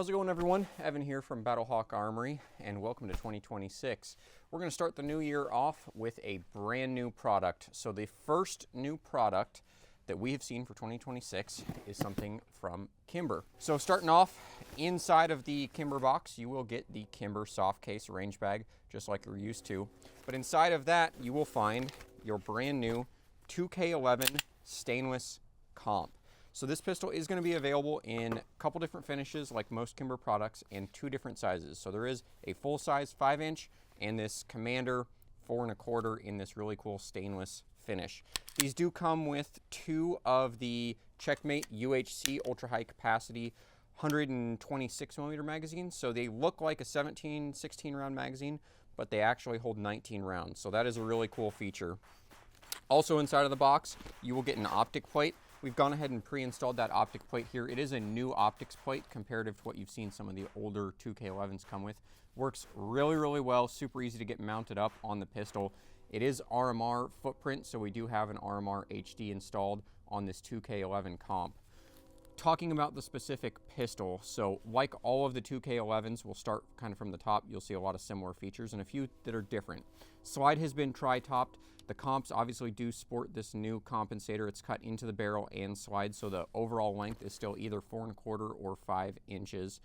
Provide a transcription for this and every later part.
How's it going, everyone? Evan here from BattleHawk Armory, and welcome to 2026. We're going to start the new year off with a brand new product. So the first new product that we have seen for 2026 is something from Kimber. So starting off, inside of the Kimber box, you will get the Kimber soft case range bag, just like you're used to. But inside of that, you will find your brand new 2K11 stainless comp. So this pistol is going to be available in a couple different finishes like most Kimber products and two different sizes. So there is a full size 5-inch and this Commander 4 1/4 in this really cool stainless finish. These do come with two of the Checkmate UHC ultra high capacity 126 millimeter magazines. So they look like a 16 round magazine, but they actually hold 19 rounds. So that is a really cool feature. Also inside of the box, you will get an optic plate. We've gone ahead and pre-installed that optic plate here. It is a new optics plate comparative to what you've seen some of the older 2K11s come with. Works really, really well, super easy to get mounted up on the pistol. It is RMR footprint, so we do have an RMR HD installed on this 2K11 comp. Talking about the specific pistol, so like all of the 2K11s, we'll start kind of from the top. You'll see a lot of similar features and a few that are different. Slide has been tri-topped. The comps obviously do sport this new compensator. It's cut into the barrel and slide, so the overall length is still either 4 1/4 or 5 inches.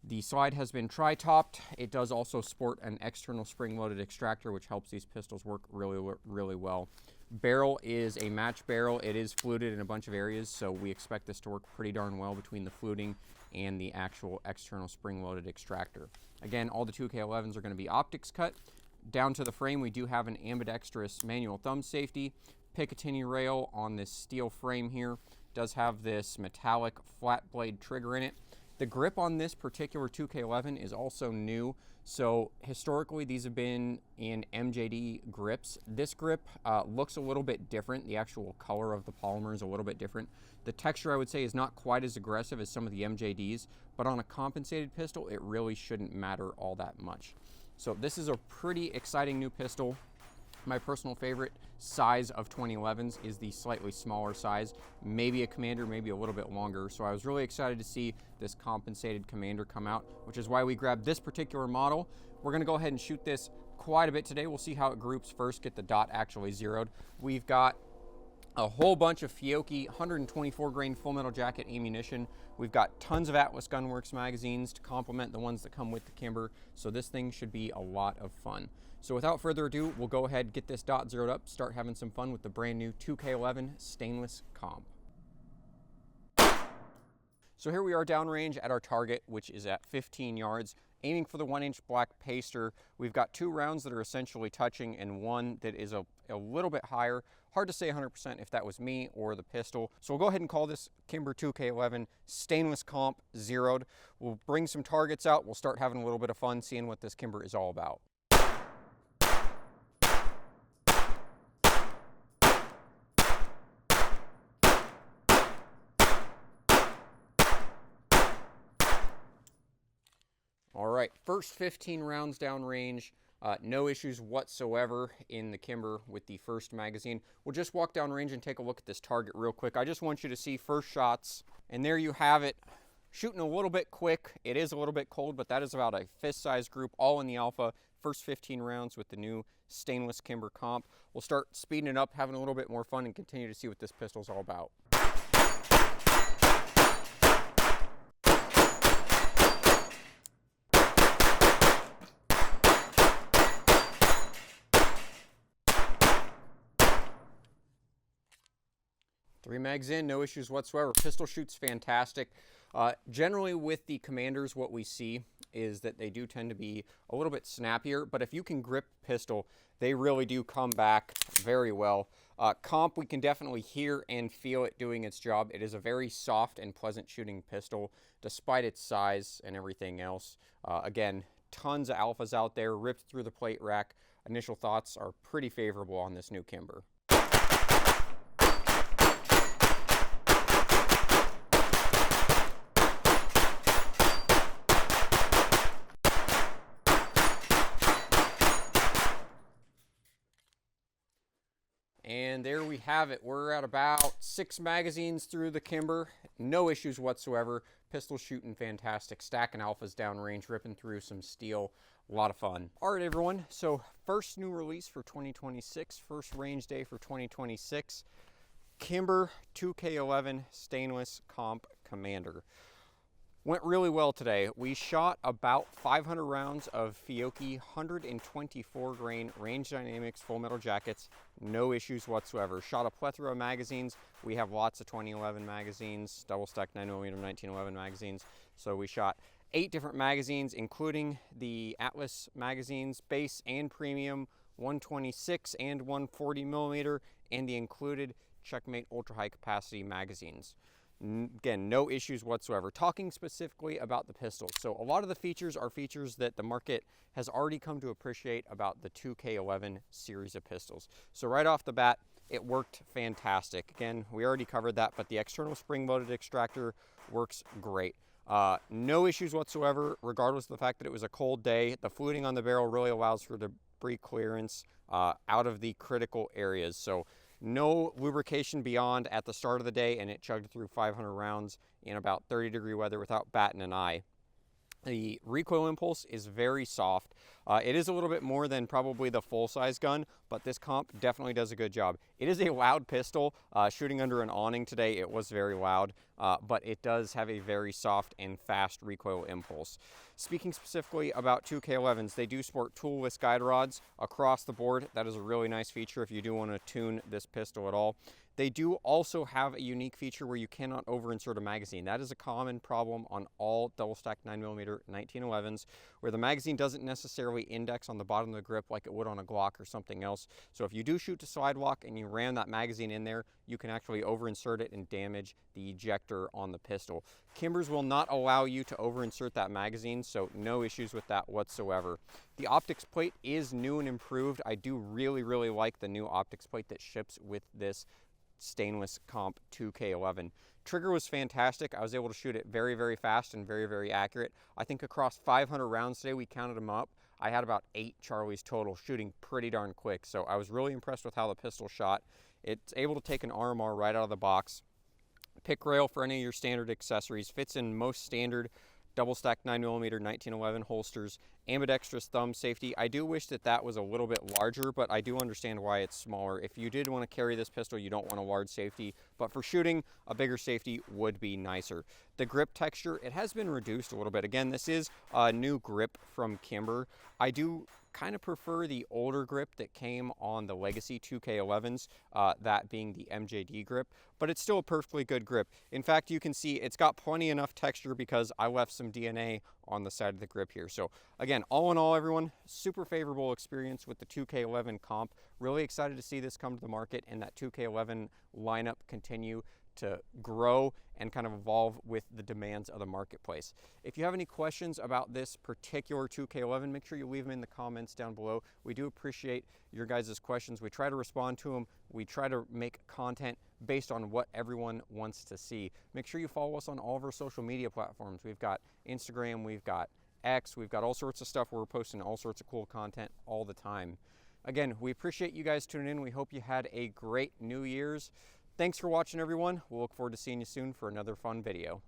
The slide has been tri-topped. It does also sport an external spring-loaded extractor, which helps these pistols work really, really well. Barrel is a match barrel. It is fluted in a bunch of areas, so we expect this to work pretty darn well between the fluting and the actual external spring-loaded extractor. Again, all the 2K11s are going to be optics cut. Down to the frame, we do have an ambidextrous manual thumb safety. Picatinny rail on this steel frame here. Does have this metallic flat blade trigger in it. The grip on this particular 2K11 is also new. So historically, these have been in MJD grips. This grip looks a little bit different. The actual color of the polymer is a little bit different. The texture, I would say, is not quite as aggressive as some of the MJDs, but on a compensated pistol, it really shouldn't matter all that much. So this is a pretty exciting new pistol. My personal favorite size of 2011s is the slightly smaller size, maybe a Commander, maybe a little bit longer. So I was really excited to see this compensated Commander come out, which is why we grabbed this particular model. We're gonna go ahead and shoot this quite a bit today. We'll see how it groups first, get the dot actually zeroed. We've got a whole bunch of Fiocchi 124 grain full metal jacket ammunition. We've got tons of Atlas Gunworks magazines to complement the ones that come with the Kimber. So this thing should be a lot of fun. So without further ado, we'll go ahead, get this dot zeroed up, start having some fun with the brand new 2K11 stainless comp. So here we are downrange at our target, which is at 15 yards. Aiming for the 1-inch black paster. We've got two rounds that are essentially touching and one that is a little bit higher. Hard to say 100% if that was me or the pistol. So we'll go ahead and call this Kimber 2K11 stainless comp zeroed. We'll bring some targets out. We'll start having a little bit of fun seeing what this Kimber is all about. All right, first 15 rounds downrange, no issues whatsoever in the Kimber with the first magazine. We'll just walk downrange and take a look at this target real quick. I just want you to see first shots, and there you have it. Shooting a little bit quick. It is a little bit cold, but that is about a fist-sized group, all in the alpha. First 15 rounds with the new stainless Kimber comp. We'll start speeding it up, having a little bit more fun, and continue to see what this pistol's all about. Three mags in, no issues whatsoever. Pistol shoots fantastic. Generally with the Commanders, what we see is that they do tend to be a little bit snappier, but if you can grip pistol, they really do come back very well. Comp, we can definitely hear and feel it doing its job. It is a very soft and pleasant shooting pistol, despite its size and everything else. Again, tons of alphas out there, ripped through the plate rack. Initial thoughts are pretty favorable on this new Kimber. And there we have it. We're at about 6 magazines through the Kimber. No issues whatsoever. Pistol shooting fantastic. Stacking alphas downrange, ripping through some steel. A lot of fun. All right, everyone. So first new release for 2026. First range day for 2026. Kimber 2K11 Stainless Comp Commander. Went really well today. We shot about 500 rounds of Fiocchi 124 grain range dynamics full metal jackets. No issues whatsoever. Shot a plethora of magazines. We have lots of 2011 magazines, double stack 9mm 1911 magazines. So we shot 8 different magazines, including the Atlas magazines, base and premium, 126 and 140mm, and the included Checkmate ultra high capacity magazines. Again, no issues whatsoever. Talking specifically about the pistols. So a lot of the features are features that the market has already come to appreciate about the 2K11 series of pistols. So right off the bat, it worked fantastic. Again, we already covered that, but the external spring-loaded extractor works great. No issues whatsoever, regardless of the fact that it was a cold day. The fluting on the barrel really allows for debris clearance out of the critical areas. So no lubrication beyond at the start of the day, and it chugged through 500 rounds in about 30-degree weather without batting an eye. The recoil impulse is very soft. It is a little bit more than probably the full-size gun, but this comp definitely does a good job. It is a loud pistol. Shooting under an awning today, it was very loud, but it does have a very soft and fast recoil impulse. Speaking specifically about 2K11s, they do sport toolless guide rods across the board. That is a really nice feature if you do want to tune this pistol at all. They do also have a unique feature where you cannot over-insert a magazine. That is a common problem on all double-stack 9mm 1911s, where the magazine doesn't necessarily index on the bottom of the grip like it would on a Glock or something else. So if you do shoot to slide-lock and you ram that magazine in there, you can actually over-insert it and damage the ejector on the pistol. Kimbers will not allow you to over-insert that magazine, so no issues with that whatsoever. The optics plate is new and improved. I do really like the new optics plate that ships with this stainless comp 2K11. Trigger was fantastic. I was able to shoot it very fast and very accurate. I think across 500 rounds today, we counted them up. I had about 8 Charlies total, shooting pretty darn quick. So I was really impressed with how the pistol shot. It's able to take an RMR right out of the box. Pick rail for any of your standard accessories. Fits in most standard double stack 9mm 1911 holsters. Ambidextrous thumb safety. I do wish that that was a little bit larger, but I do understand why it's smaller. If you did want to carry this pistol, you don't want a large safety, but for shooting, a bigger safety would be nicer. The grip texture, it has been reduced a little bit. Again, this is a new grip from Kimber. I do kind of prefer the older grip that came on the Legacy 2K11s, that being the MJD grip, but it's still a perfectly good grip. In fact, you can see it's got plenty enough texture because I left some DNA on the side of the grip here. So again, all in all, everyone, super favorable experience with the 2K11 comp. Really excited to see this come to the market and that 2K11 lineup continue to grow and kind of evolve with the demands of the marketplace. If you have any questions about this particular 2K11, make sure you leave them in the comments down below. We do appreciate your guys' questions. We try to respond to them. We try to make content based on what everyone wants to see. Make sure you follow us on all of our social media platforms. We've got Instagram, we've got X, we've got all sorts of stuff where we're posting all sorts of cool content all the time. Again, we appreciate you guys tuning in. We hope you had a great New Year's. Thanks for watching, everyone. We'll look forward to seeing you soon for another fun video.